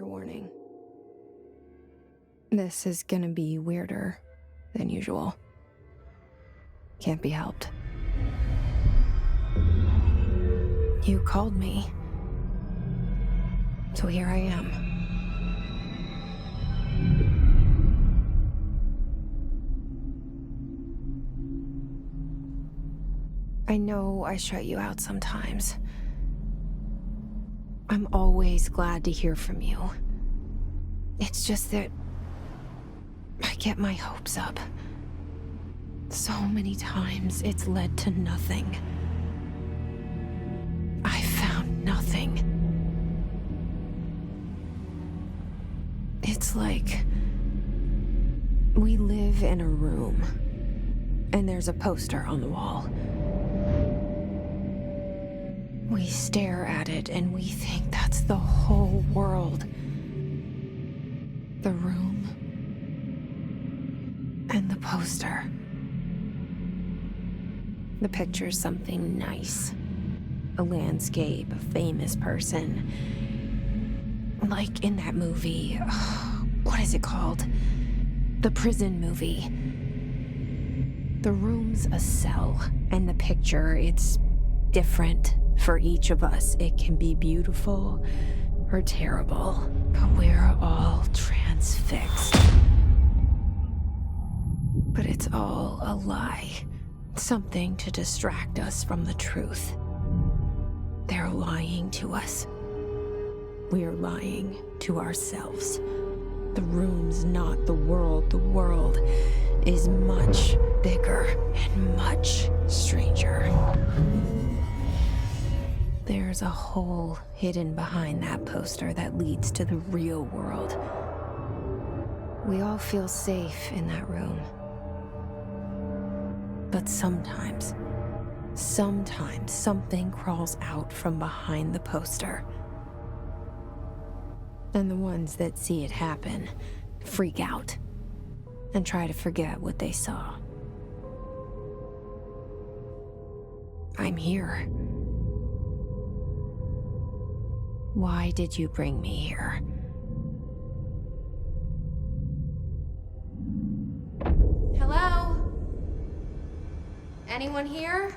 Fair warning. This is gonna be weirder than usual. Can't be helped. You called me. So here I am. I know I shut you out sometimes. I'm always glad to hear from you. It's just that I get my hopes up. So many times it's led to nothing. I found nothing. It's like we live in a room and there's a poster on the wall. We stare at it and we think that's the whole world. The room and the poster. The picture's something nice. A landscape, a famous person. Like in that movie, what is it called? The prison movie. The room's a cell, and the picture, it's different for each of us. It can be beautiful or terrible, but we're all transfixed. But it's all a lie. Something to distract us from the truth. They're lying to us. We're lying to ourselves. The room's not the world. The world is much bigger and much stranger. There's a hole hidden behind that poster that leads to the real world. We all feel safe in that room. But sometimes something crawls out from behind the poster. And the ones that see it happen freak out and try to forget what they saw. I'm here. Why did you bring me here? Hello? Anyone here?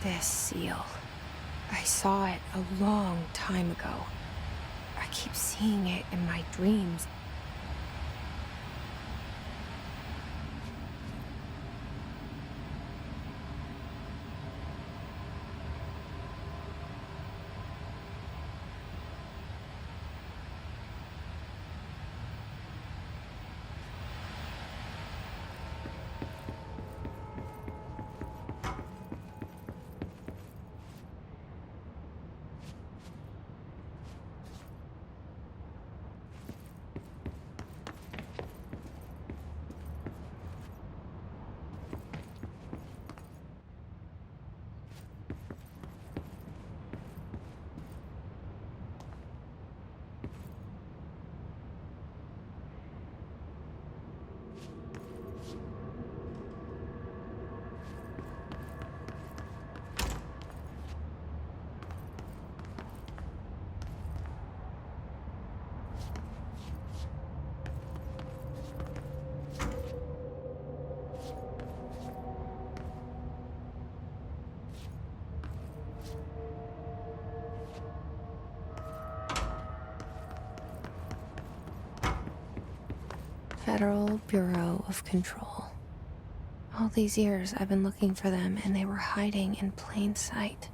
This seal. I saw it a long time ago. I keep seeing it in my dreams. Federal Bureau of Control. All these years I've been looking for them and they were hiding in plain sight.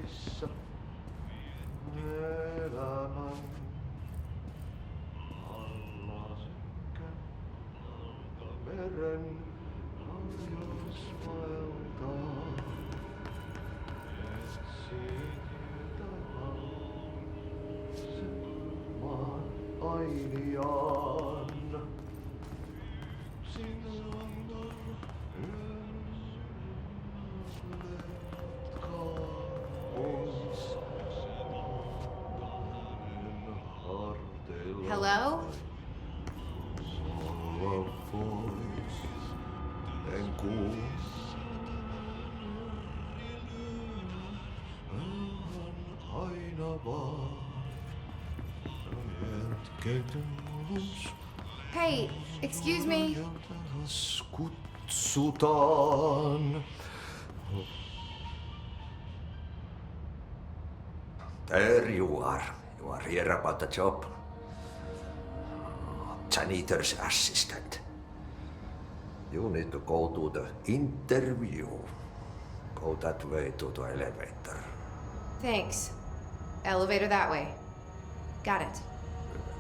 väissä elämän alla sekä meren harjausvaeltaa. Etsit maan ainiaan. Sinun Hello? Hey, excuse me. Kutsutaan. There you are. You are here about the job. Janitor's assistant. You need to go to the interview. Go that way to the elevator. Thanks. Elevator that way. Got it.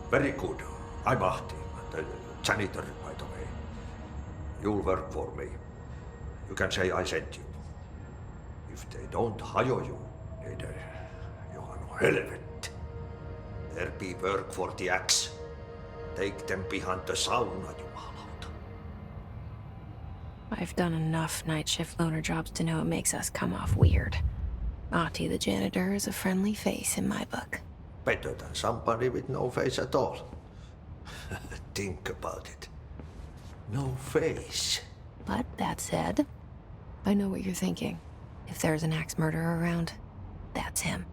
Very good. I'm Ahti, the janitor, by the way. You'll work for me. You can say I sent you. If they don't hire you, niin Johan on helvet. There be work for the axe. Take them behind the sauna, jumalauta. I've done enough night shift loner jobs to know it makes us come off weird. Ahti the janitor is a friendly face in my book. Better than somebody with no face at all. Think about it. No face. But that said, I know what you're thinking. If there's an axe murderer around, that's him.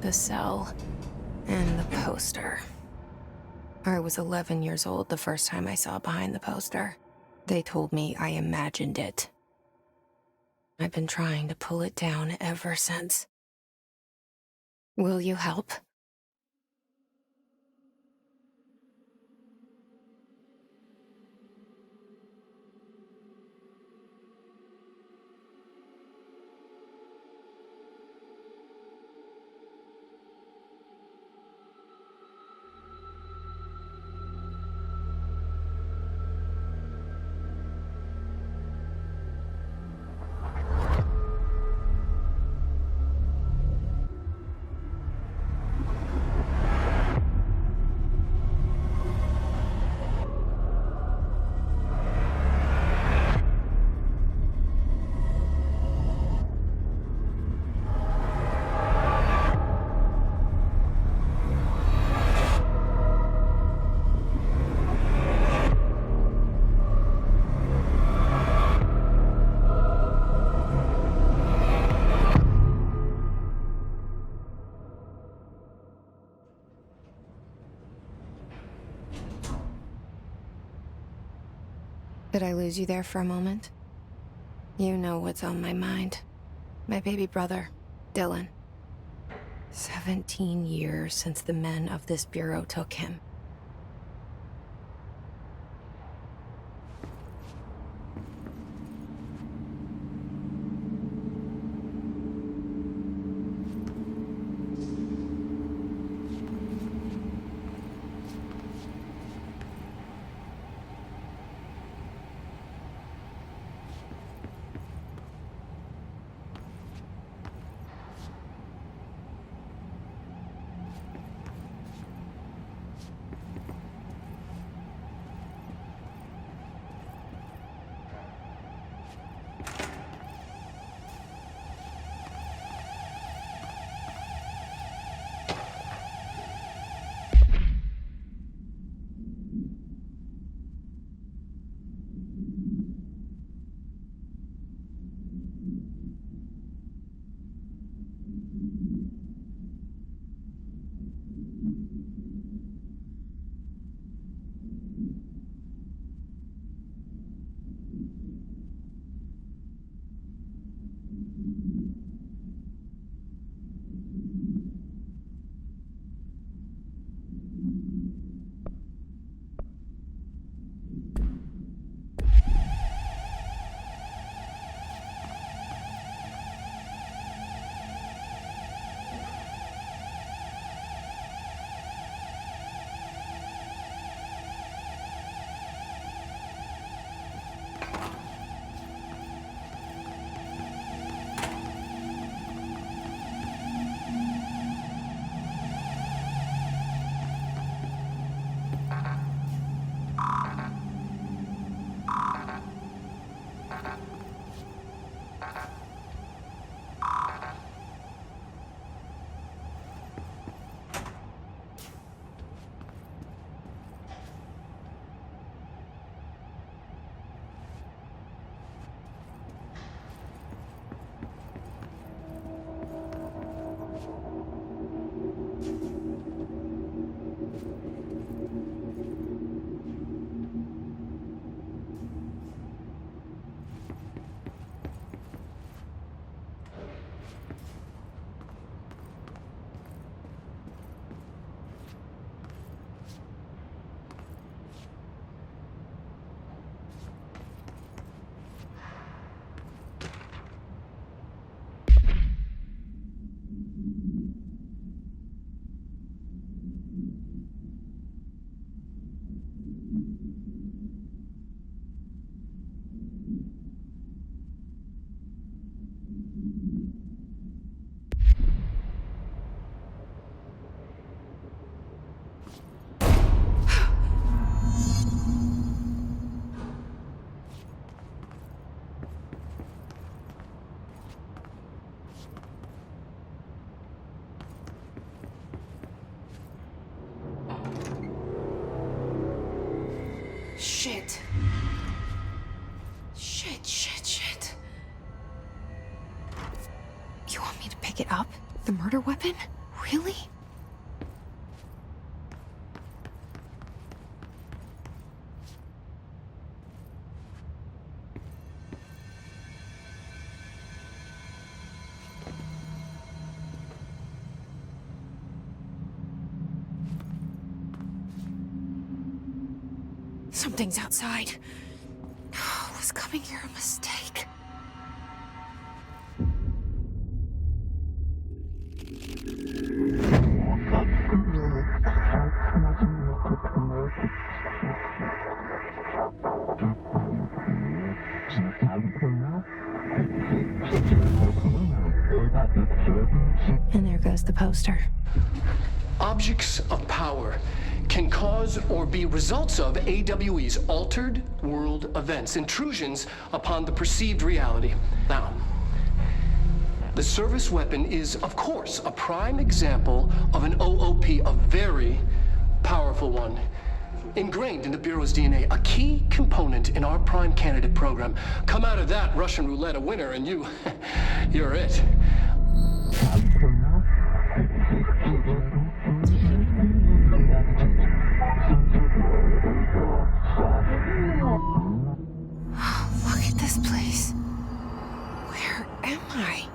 The cell and the poster. I was 11 years old the first time I saw behind the poster. They told me I imagined it. I've been trying to pull it down ever since. Will you help? Did I lose you there for a moment? You know what's on my mind. My baby brother, Dylan. 17 years since the men of this bureau took him. Shit. Shit. You want me to pick it up? The murder weapon? Really? Something's outside. Was coming here a mistake? And there goes the poster. Objects of power can cause or be results of AWE's altered world events, intrusions upon the perceived reality. Now, the service weapon is, of course, a prime example of an OOP, a very powerful one, ingrained in the Bureau's DNA, a key component in our prime candidate program. Come out of that Russian roulette a winner and you're it. Look at this place. Where am I?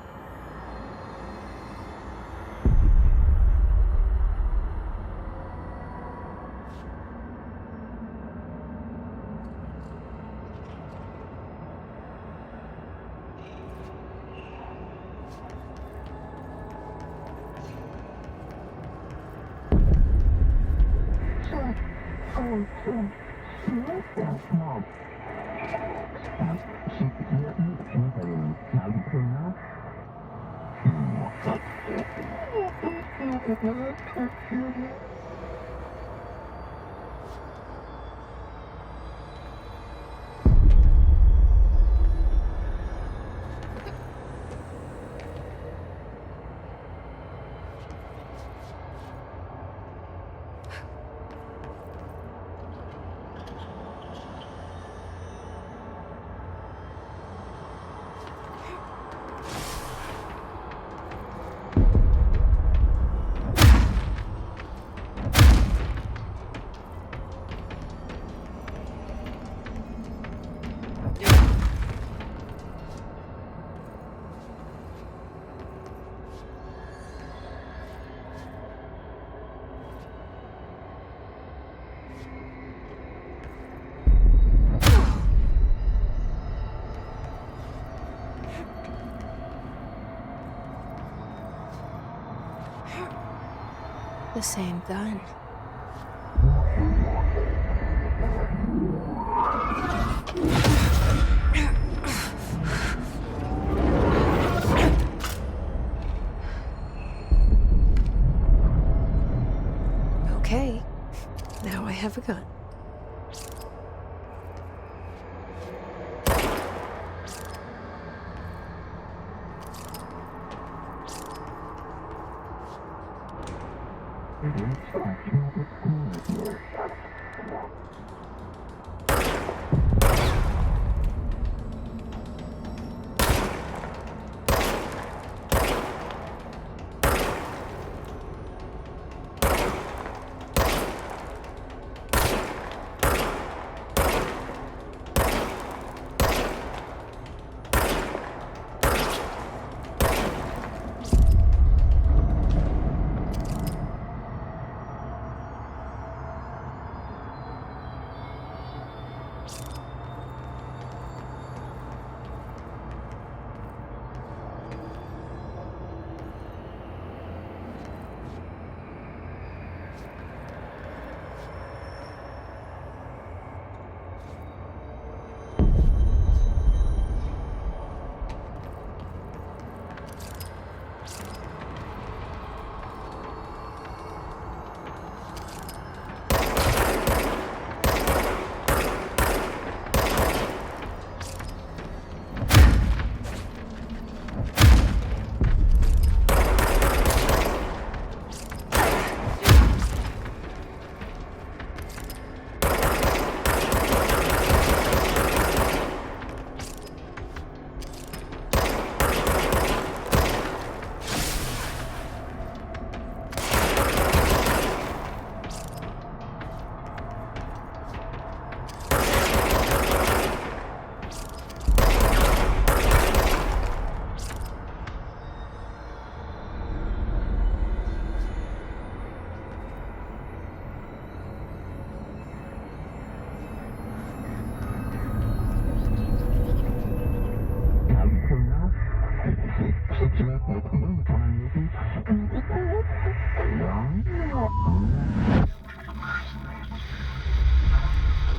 The same gun. Okay, now I have a gun.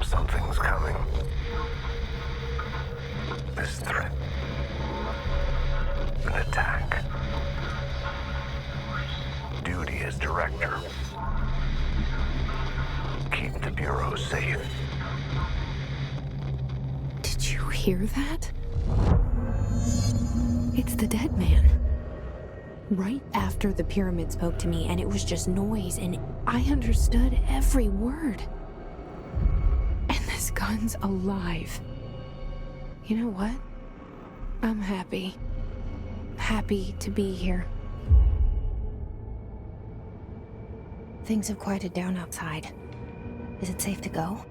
Something's coming. This threat. An attack. Duty as director. Keep the Bureau safe. Did you hear that? It's the dead man. Right after the pyramid spoke to me, and it was just noise, and I understood every word. And this gun's alive. You know what? I'm happy. Happy to be here. Things have quieted down outside. Is it safe to go?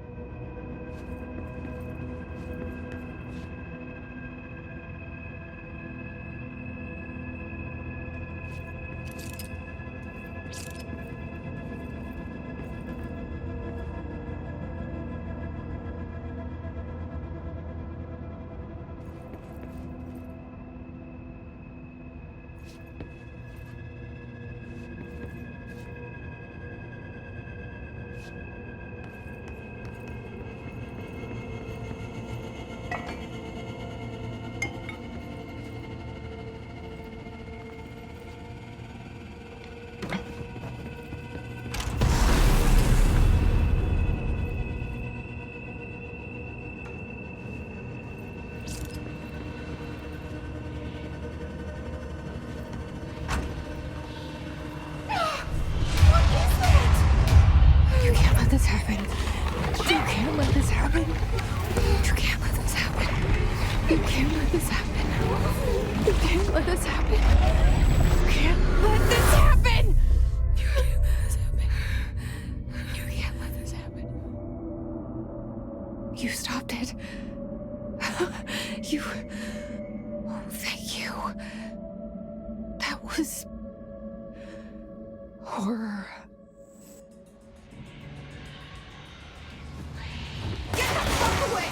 You stopped it. You... Oh, thank you. That was... horror. Get the fuck away!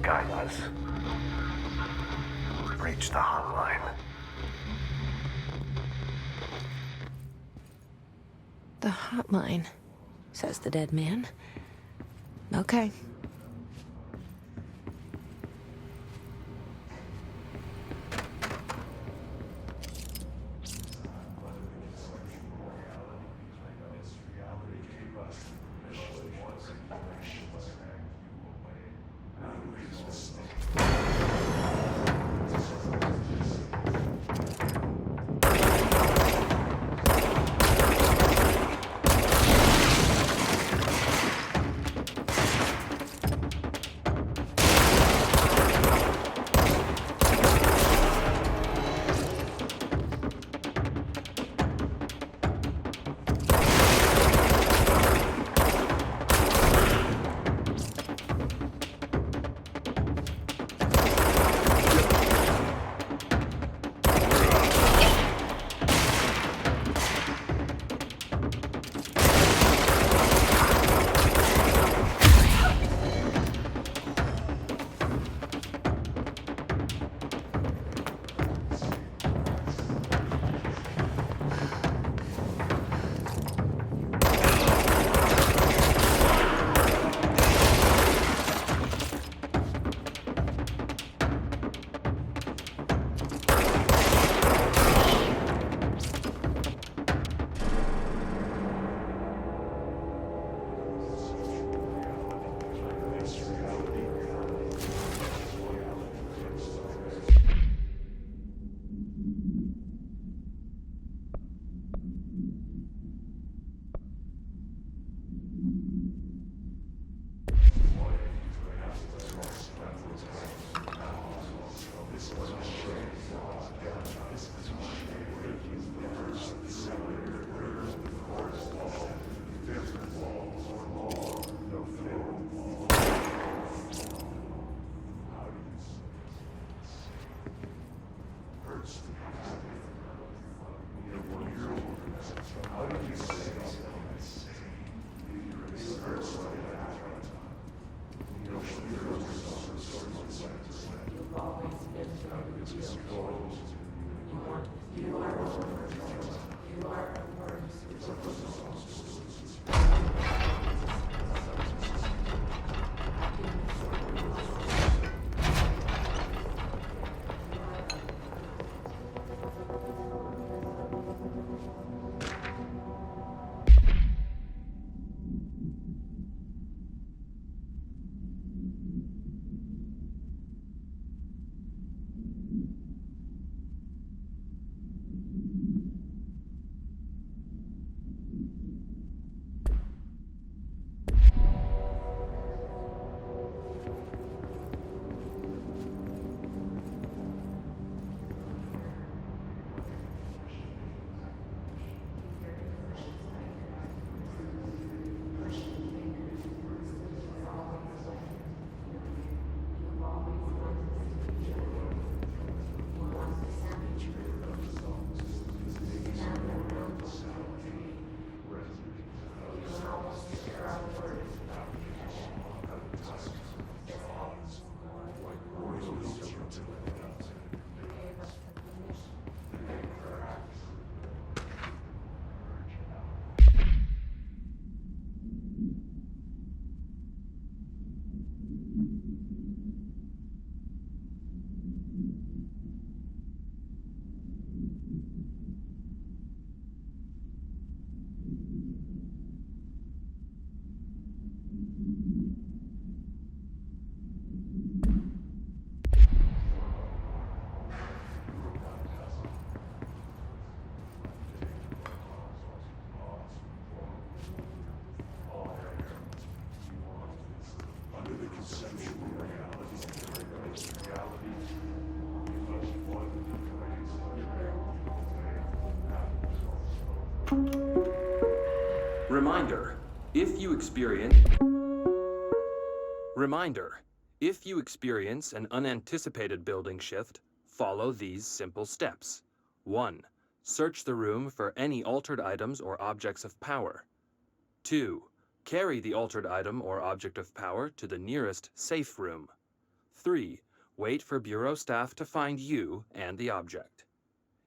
guidance. Reach the hotline. The hotline, says the dead man. Okay. Reminder, if you experience an unanticipated building shift, follow these simple steps. 1. Search the room for any altered items or objects of power. 2. Carry the altered item or object of power to the nearest safe room. 3. Wait for Bureau staff to find you and the object.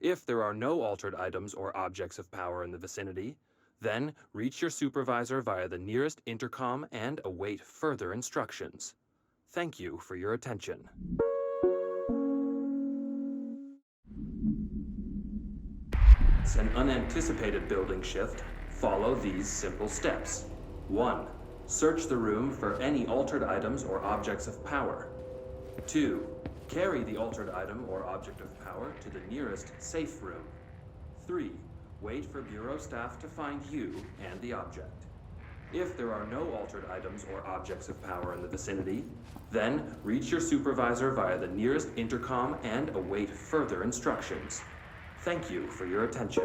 If there are no altered items or objects of power in the vicinity, then reach your supervisor via the nearest intercom and await further instructions. Thank you for your attention. It's an unanticipated building shift. Follow these simple steps. 1. Search the room for any altered items or objects of power. 2. Carry the altered item or object of power to the nearest safe room. 3. Wait for Bureau staff to find you and the object. If there are no altered items or objects of power in the vicinity, then reach your supervisor via the nearest intercom and await further instructions. Thank you for your attention.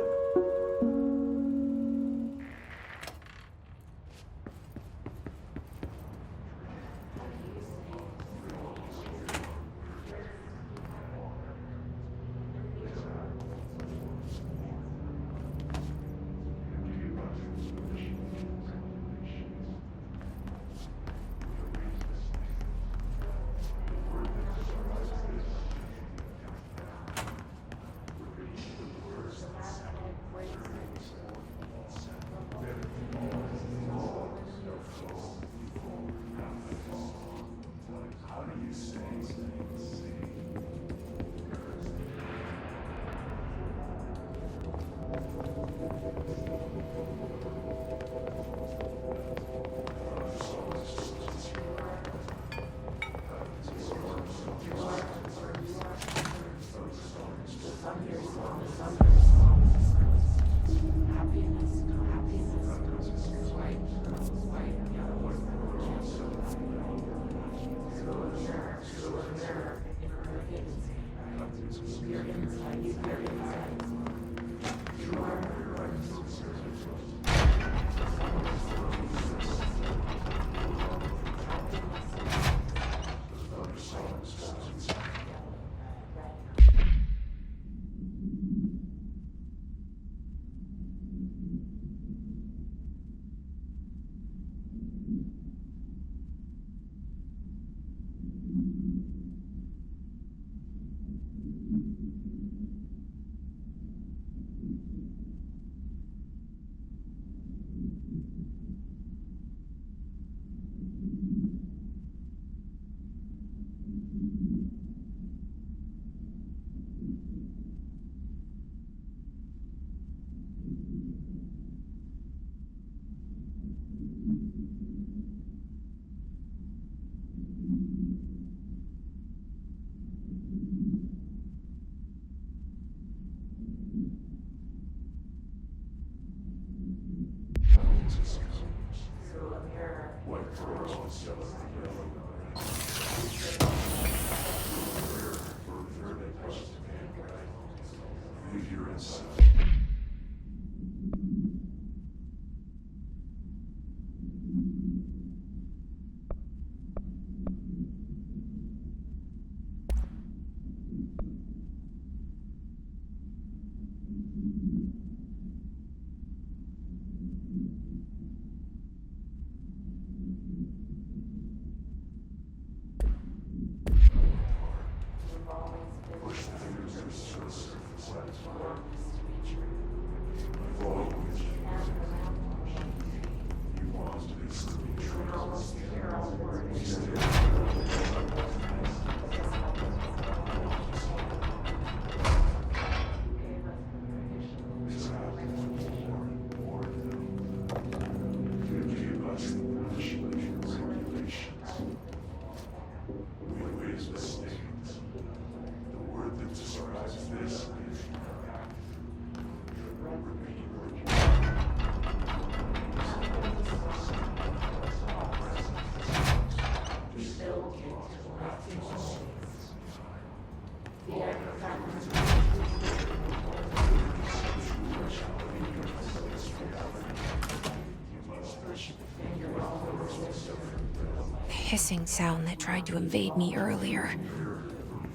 Hissing sound that tried to invade me earlier.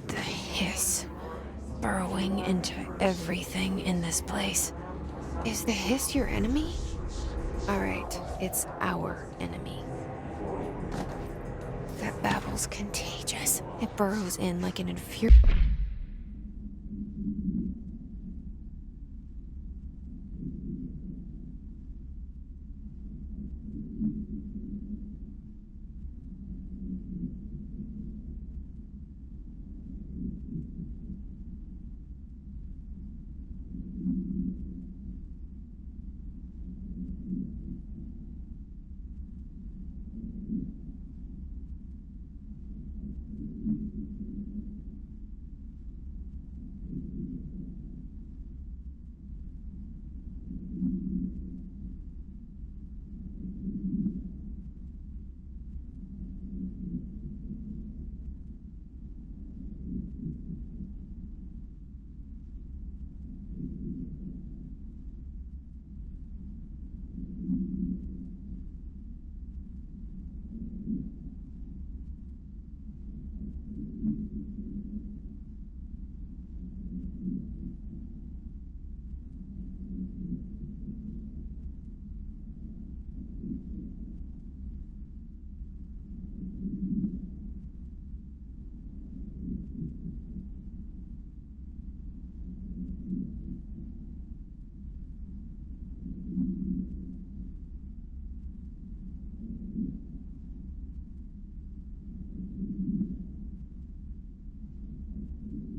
The hiss, burrowing into everything in this place. Is the hiss your enemy? All right, it's our enemy. That babble smells contagious. It burrows in like an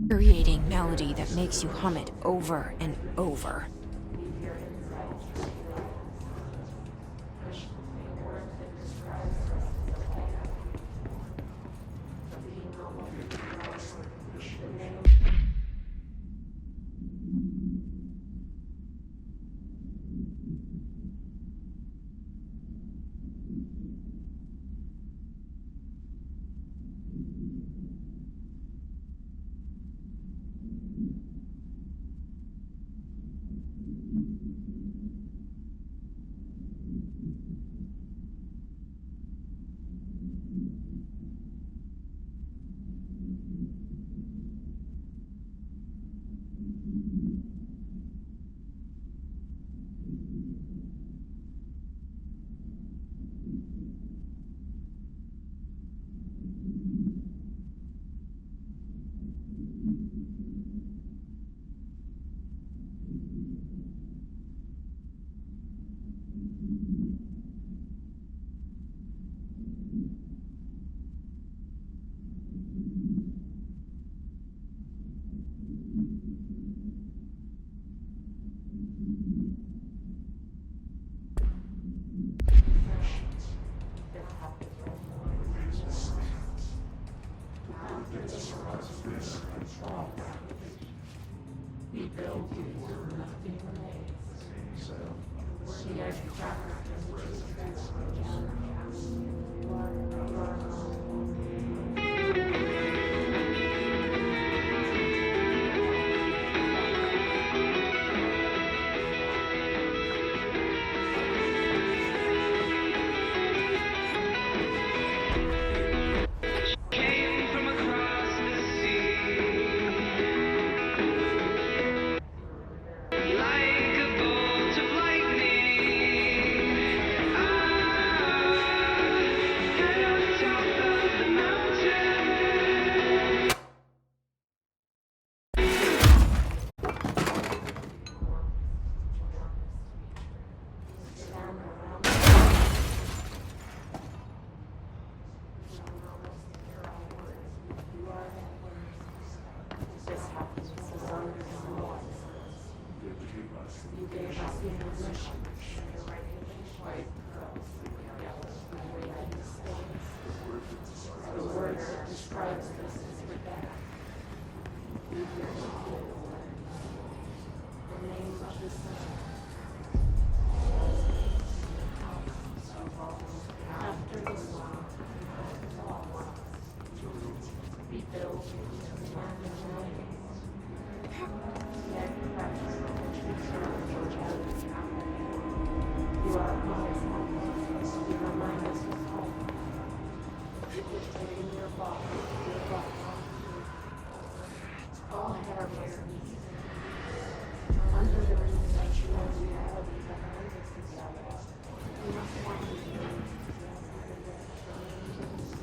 infuriating melody that makes you hum it over and over.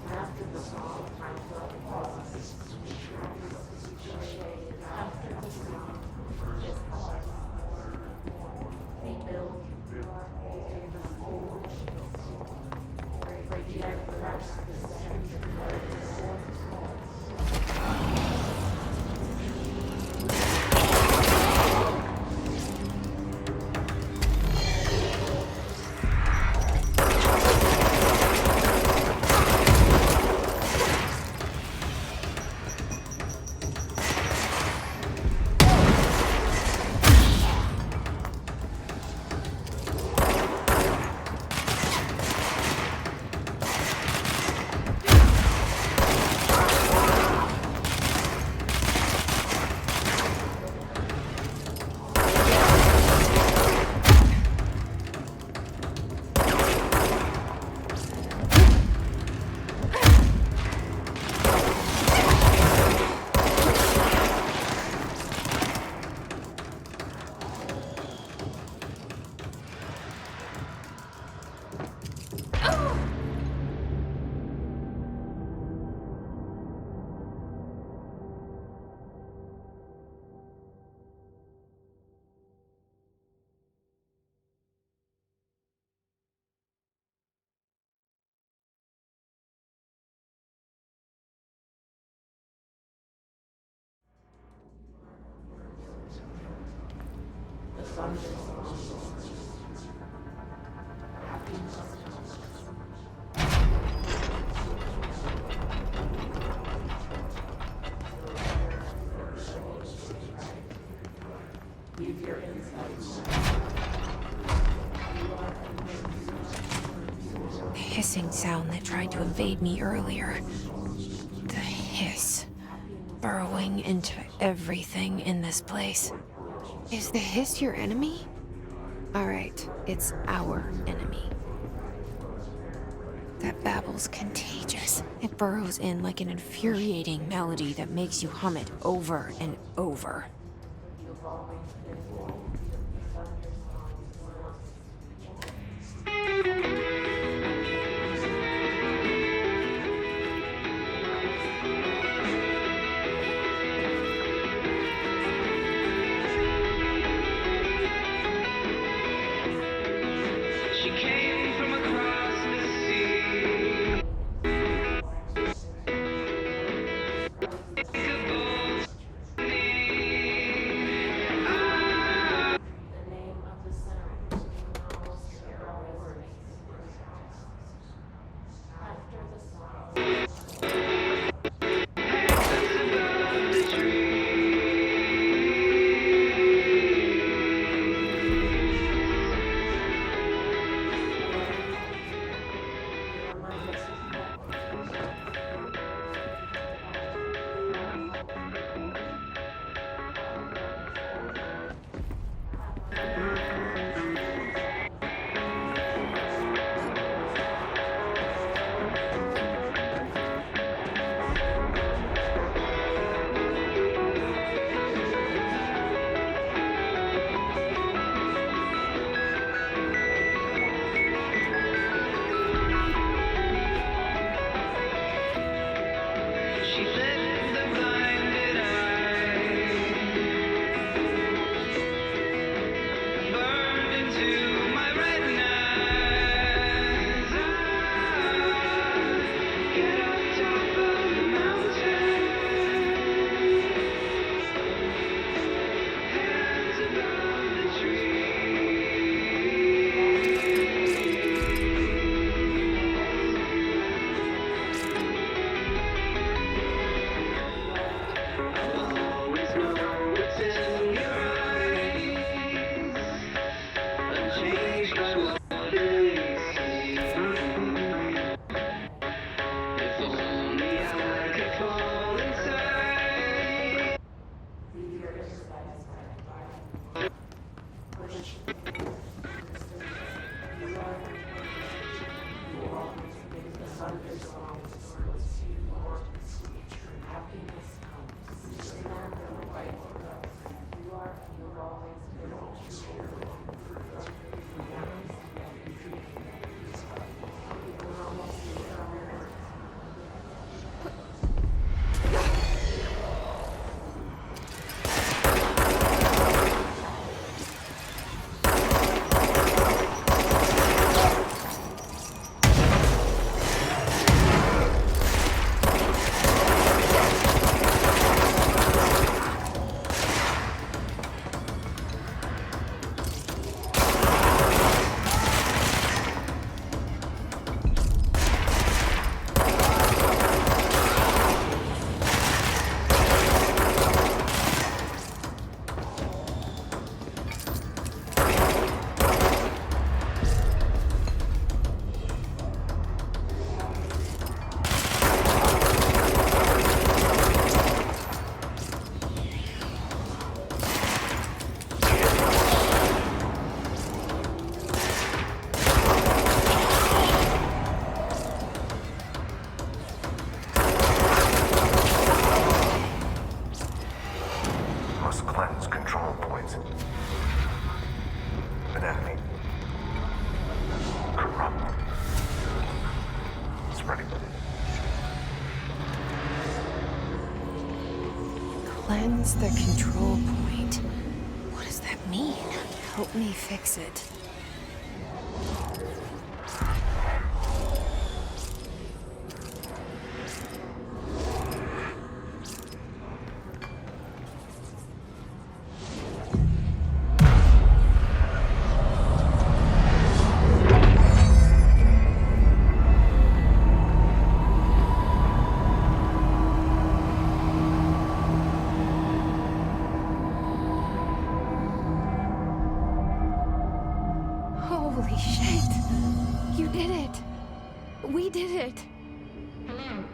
After the song. The hissing sound that tried to invade me earlier. The hiss. Burrowing into everything in this place. Is the hiss your enemy? Alright, it's our enemy. That babble's contagious. It burrows in like an infuriating melody that makes you hum it over and over. She came from across the sea. Unthinkable to me. Ah. Hands above the tree. She lit the blinded eye, burned into my retinas. Get on top of the mountain, hands above the tree. Always know what's in your eyes, unchanged by what they see. If only I could fall inside. Must cleanse control points. An enemy. Corrupt. Spreading. Cleanse the control point. What does that mean? Help me fix it. did it. Hello?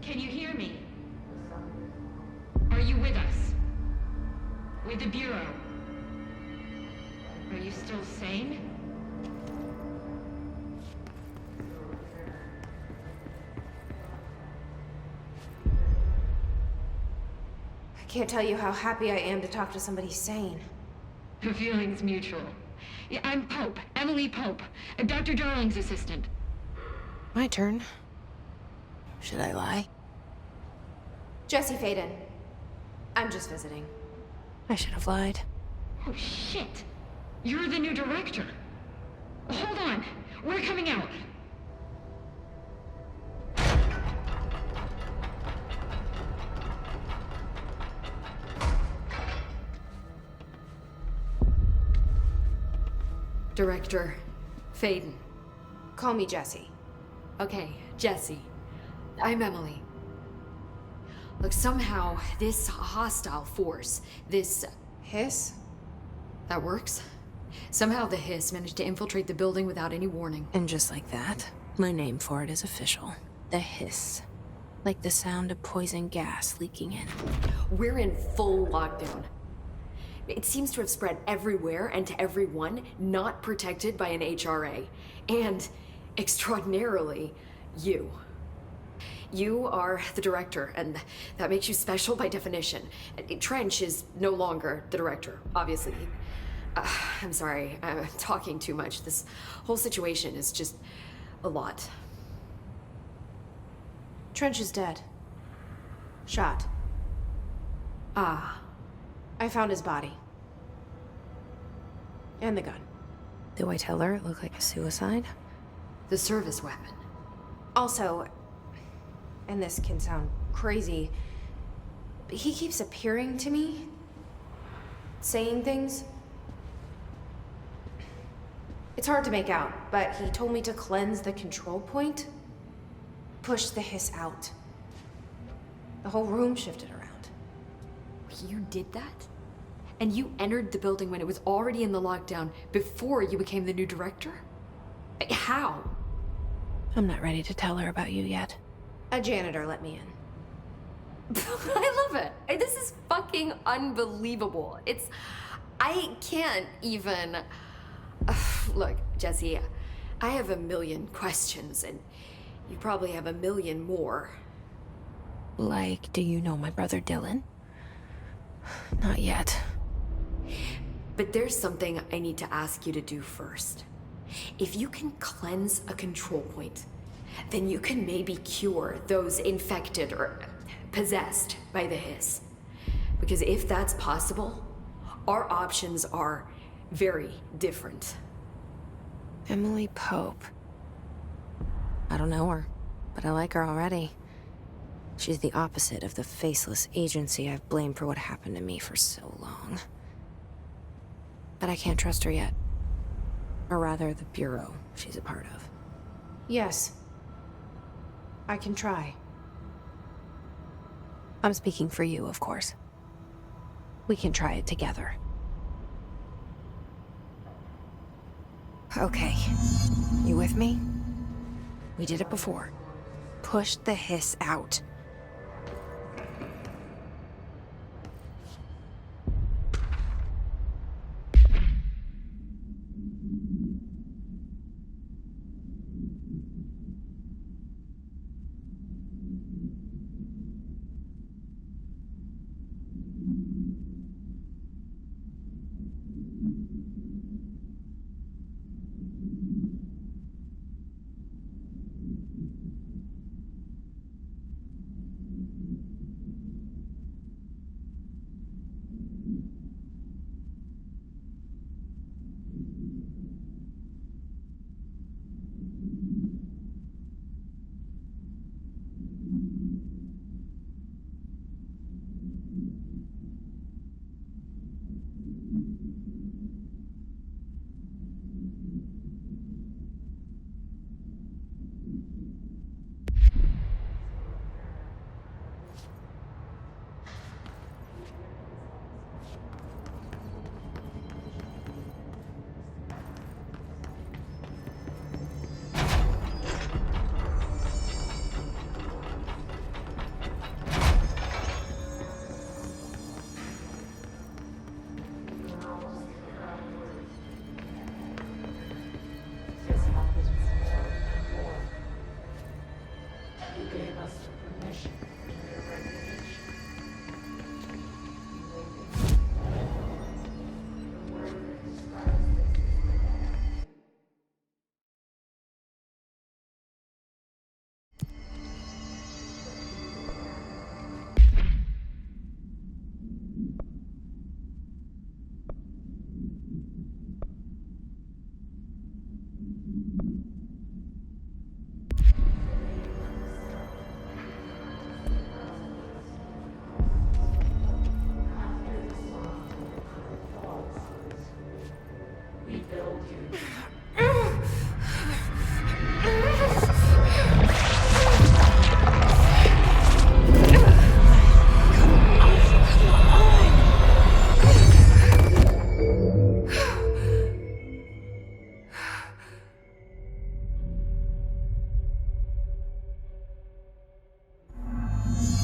Can you hear me? Are you with us? With the Bureau? Are you still sane? I can't tell you how happy I am to talk to somebody sane. The feeling's mutual. Yeah, I'm Pope, Emily Pope, Dr. Darling's assistant. My turn. Should I lie? Jesse Faden. I'm just visiting. I should have lied. Oh, shit. You're the new director. Hold on. We're coming out. Director Faden. Call me Jesse. Okay, Jesse. I'm Emily. Look, somehow this hostile force, this... Hiss? That works? Somehow the hiss managed to infiltrate the building without any warning. And just like that, my name for it is official. The hiss. Like the sound of poison gas leaking in. We're in full lockdown. It seems to have spread everywhere and to everyone not protected by an HRA. And, extraordinarily, you. You are the director, and that makes you special by definition. Trench is no longer the director, obviously. I'm sorry, I'm talking too much. This whole situation is just a lot. Trench is dead. Shot. Ah. I found his body. And the gun. Do I tell her it looked like a suicide? The service weapon. Also, and this can sound crazy, but he keeps appearing to me, saying things. It's hard to make out, but he told me to cleanse the control point, push the hiss out. The whole room shifted around. You did that? And you entered the building when it was already in the lockdown before you became the new director? How? I'm not ready to tell her about you yet. A janitor let me in. I love it. This is fucking unbelievable. I can't even... Look, Jesse, I have a million questions, and you probably have a million more. Like, do you know my brother Dylan? Not yet. But there's something I need to ask you to do first. If you can cleanse a control point, then you can maybe cure those infected or possessed by the hiss. Because if that's possible, our options are very different. Emily Pope. I don't know her, but I like her already. She's the opposite of the faceless agency I've blamed for what happened to me for so long. But I can't trust her yet. Or rather, the Bureau she's a part of. Yes. I can try. I'm speaking for you, of course. We can try it together. Okay. You with me? We did it before. Push the hiss out.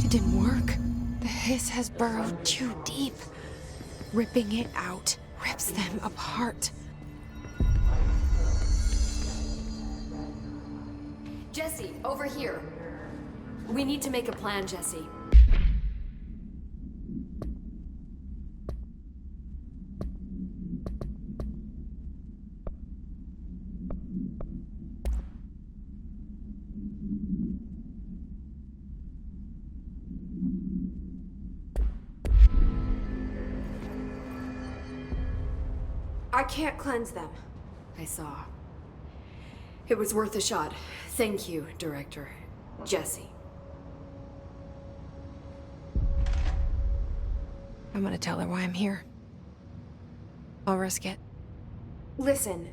It didn't work. The hiss has burrowed too deep. Ripping it out rips them apart. Jesse, over here. We need to make a plan, Jesse. I can't cleanse them. I saw. It was worth a shot. Thank you, Director. Jesse. I'm gonna tell her why I'm here. I'll risk it. Listen,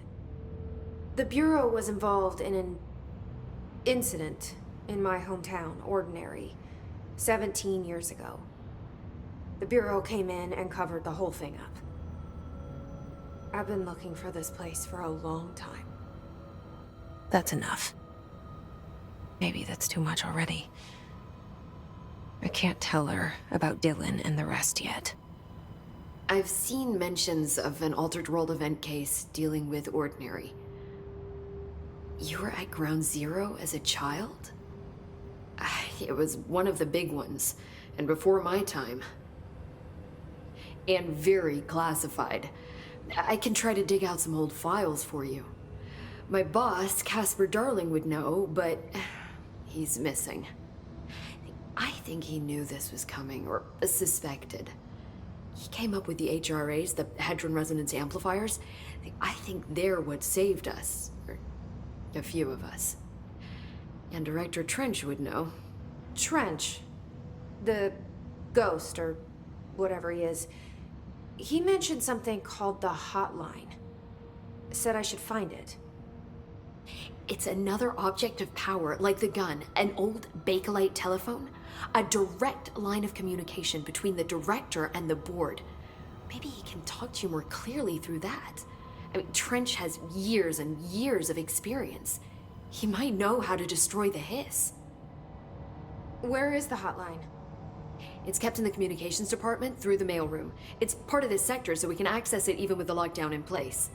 the Bureau was involved in an incident in my hometown, Ordinary, 17 years ago. The Bureau came in and covered the whole thing up. I've been looking for this place for a long time. That's enough. Maybe that's too much already. I can't tell her about Dylan and the rest yet. I've seen mentions of an Altered World event case dealing with Ordinary. You were at Ground Zero as a child? It was one of the big ones, and before my time. And very classified. I can try to dig out some old files for you. My boss, Casper Darling, would know, but he's missing. I think he knew this was coming, or suspected. He came up with the HRAs, the Hadron Resonance Amplifiers. I think they're what saved us, or a few of us. And Director Trench would know. Trench? The ghost, or whatever he is. He mentioned something called the hotline. Said I should find it. It's another object of power, like the gun, an old Bakelite telephone. A direct line of communication between the director and the board. Maybe he can talk to you more clearly through that. I mean, Trench has years and years of experience. He might know how to destroy the hiss. Where is the hotline? It's kept in the communications department through the mailroom. It's part of this sector, so we can access it even with the lockdown in place.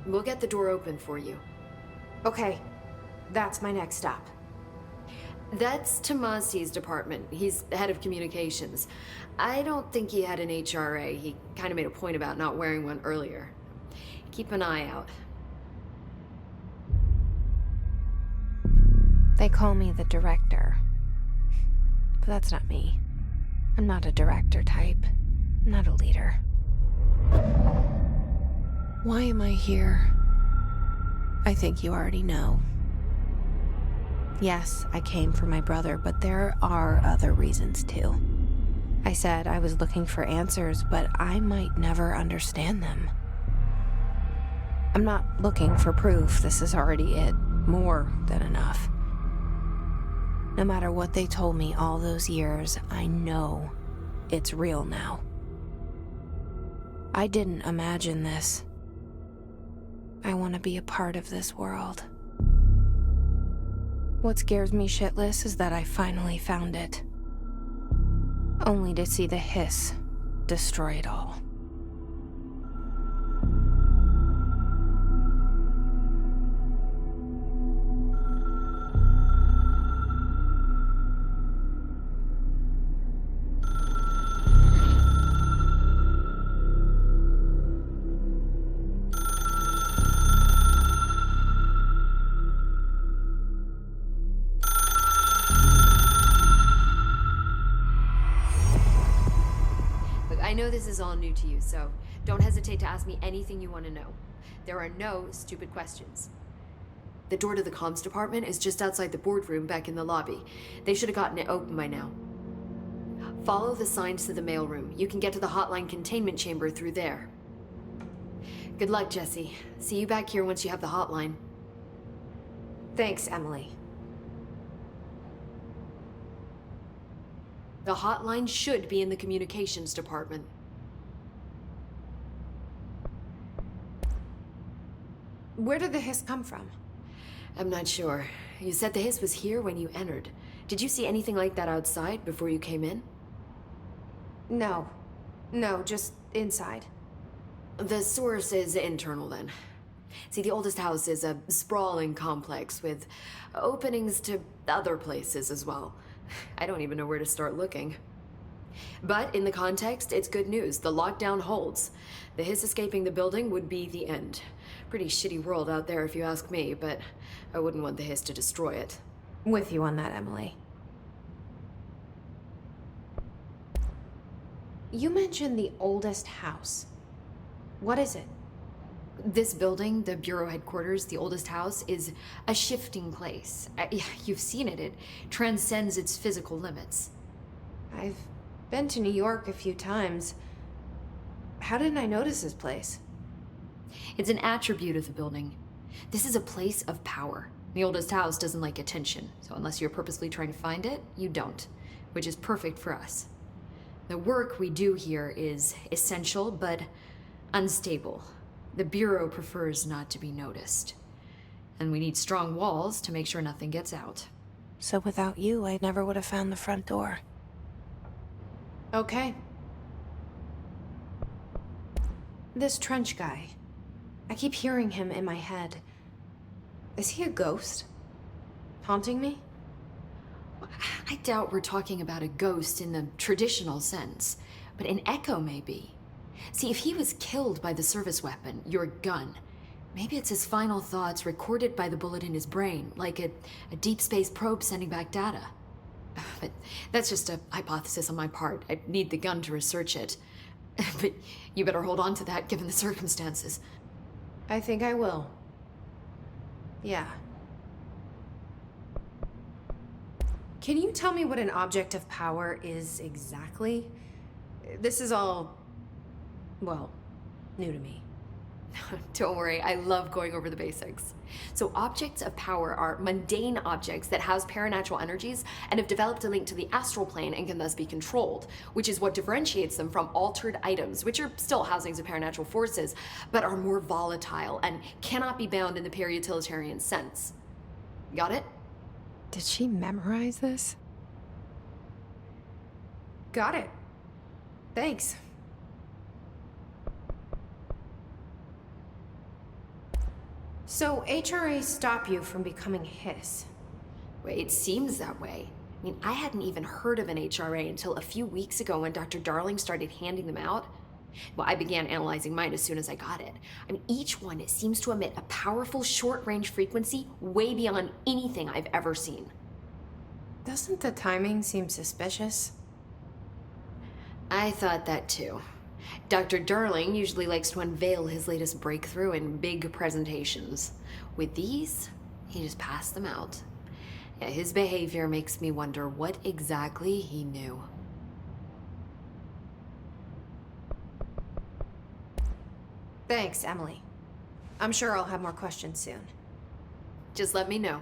We'll get the door open for you. Okay, that's my next stop. That's Tomasi's department. He's head of communications. I don't think he had an HRA. He kind of made a point about not wearing one earlier. Keep an eye out. They call me the director. But that's not me. I'm not a director type. I'm not a leader. Why am I here? I think you already know. Yes, I came for my brother, but there are other reasons too. I said I was looking for answers, but I might never understand them. I'm not looking for proof. This is already it. More than enough. No matter what they told me all those years, I know it's real now. I didn't imagine this. I want to be a part of this world. What scares me shitless is that I finally found it. Only to see the hiss destroy it all. know this is all new to you, so don't hesitate to ask me anything you want to know. There are no stupid questions. The door to the comms department is just outside the boardroom back in the lobby. They should have gotten it open by now. Follow the signs to the mailroom. You can get to the hotline containment chamber through there. Good luck, Jesse. See you back here once you have the hotline. Thanks, Emily. The hotline should be in the communications department. Where did the hiss come from? I'm not sure. You said the hiss was here when you entered. Did you see anything like that outside before you came in? No. No, just inside. The source is internal then. See, the oldest house is a sprawling complex with openings to other places as well. I don't even know where to start looking. But in the context, it's good news. The lockdown holds. The hiss escaping the building would be the end. Pretty shitty world out there if you ask me, but I wouldn't want the hiss to destroy it. With you on that, Emily. You mentioned the oldest house. What is it? This building, the Bureau headquarters, the oldest house, is a shifting place. You've seen it. It transcends its physical limits. I've been to New York a few times. How didn't I notice this place? It's an attribute of the building. This is a place of power. The oldest house doesn't like attention, so unless you're purposely trying to find it, you don't, which is perfect for us. The work we do here is essential, but unstable. The Bureau prefers not to be noticed. And we need strong walls to make sure nothing gets out. So without you, I never would have found the front door. Okay. This trench guy. I keep hearing him in my head. Is he a ghost? Haunting me? I doubt we're talking about a ghost in the traditional sense, but an echo maybe. See, if he was killed by the service weapon, your gun, maybe it's his final thoughts recorded by the bullet in his brain, like a deep space probe sending back data. But that's just a hypothesis on my part. I'd need the gun to research it. But you better hold on to that given the circumstances. I think I will. Yeah. Can you tell me what an object of power is exactly? This is all, well, new to me. Don't worry, I love going over the basics. So objects of power are mundane objects that house paranatural energies and have developed a link to the astral plane and can thus be controlled, which is what differentiates them from altered items, which are still housings of paranatural forces, but are more volatile and cannot be bound in the peri-utilitarian sense. Got it? Did she memorize this? Got it. Thanks. So HRAs stop you from becoming hiss? Well, it seems that way. I mean, I hadn't even heard of an HRA until a few weeks ago when Dr. Darling started handing them out. Well, I began analyzing mine as soon as I got it. I mean, each one seems to emit a powerful short-range frequency way beyond anything I've ever seen. Doesn't the timing seem suspicious? I thought that too. Dr. Darling usually likes to unveil his latest breakthrough in big presentations. With these, he just passed them out. Yeah, his behavior makes me wonder what exactly he knew. Thanks, Emily. I'm sure I'll have more questions soon. Just let me know.